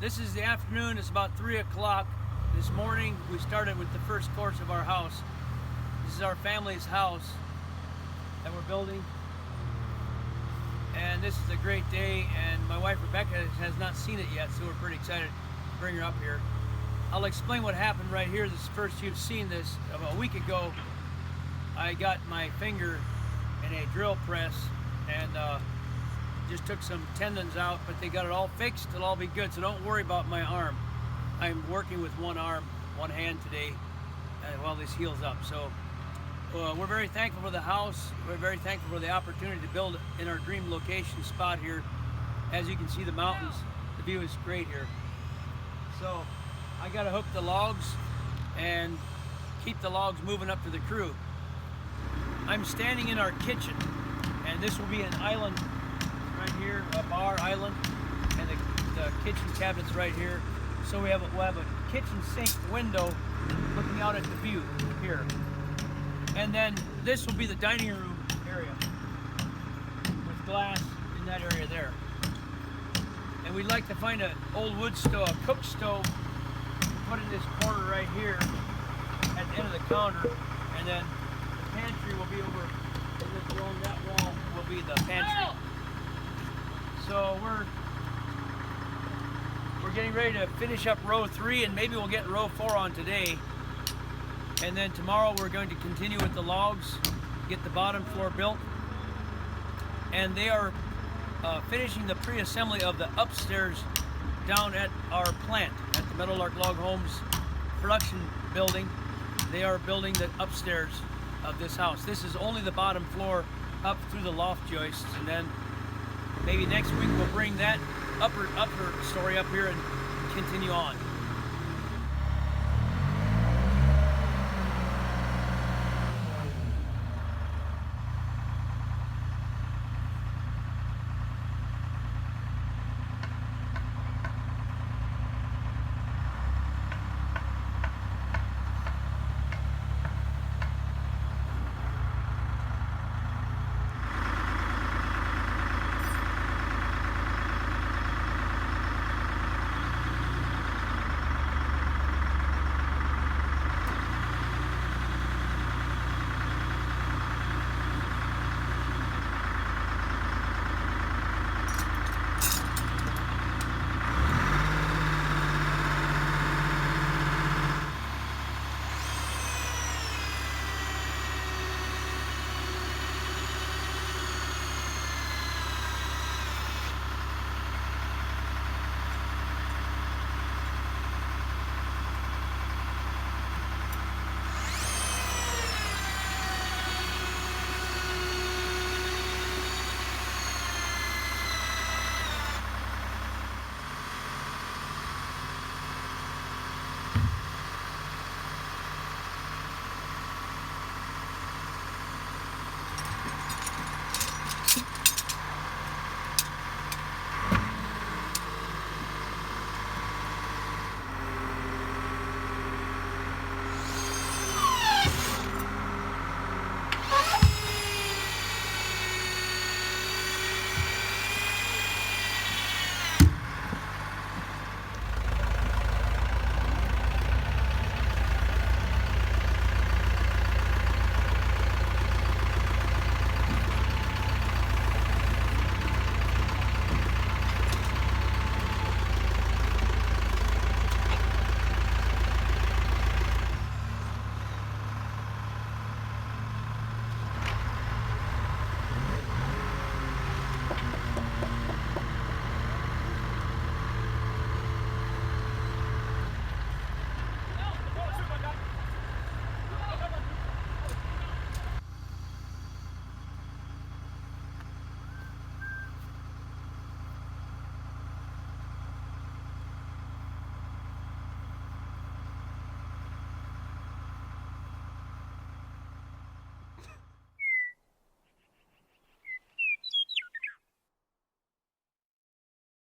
This is the afternoon. It's about 3 o'clock. This morning we started with the first course of our house. This is our family's house that we're building. And this is a great day, and my wife Rebekah has not seen it yet, so we're pretty excited to bring her up here. I'll explain what happened right here. This is the first you've seen this. About a week ago, I got my finger in a drill press and just took some tendons out, but they got it all fixed. It'll all be good, so don't worry about my arm. I'm working with one arm, one hand today while this heals up. So we're very thankful for the house. We're very thankful for the opportunity to build in our dream location spot here. As you can see, the mountains, the view is great here. So I got to hook the logs and keep the logs moving up to the crew. I'm standing in our kitchen, and this will be an island right here, a bar island, and the kitchen cabinet's right here. So we'll have a kitchen sink window looking out at the view here. And then this will be the dining room area with glass in that area there. And we'd like to find an old wood stove, a cook stove, to put in this corner right here at the end of the counter. And then the pantry will be over, and then along that wall will be the pantry. So we're getting ready to finish up row 3, and maybe we'll get row 4 on today. And then tomorrow we're going to continue with the logs, get the bottom floor built. And they are finishing the pre-assembly of the upstairs down at our plant, at the Meadowlark Log Homes production building. They are building the upstairs of this house. This is only the bottom floor up through the loft joists, and then maybe next week we'll bring that upper story up here and continue on.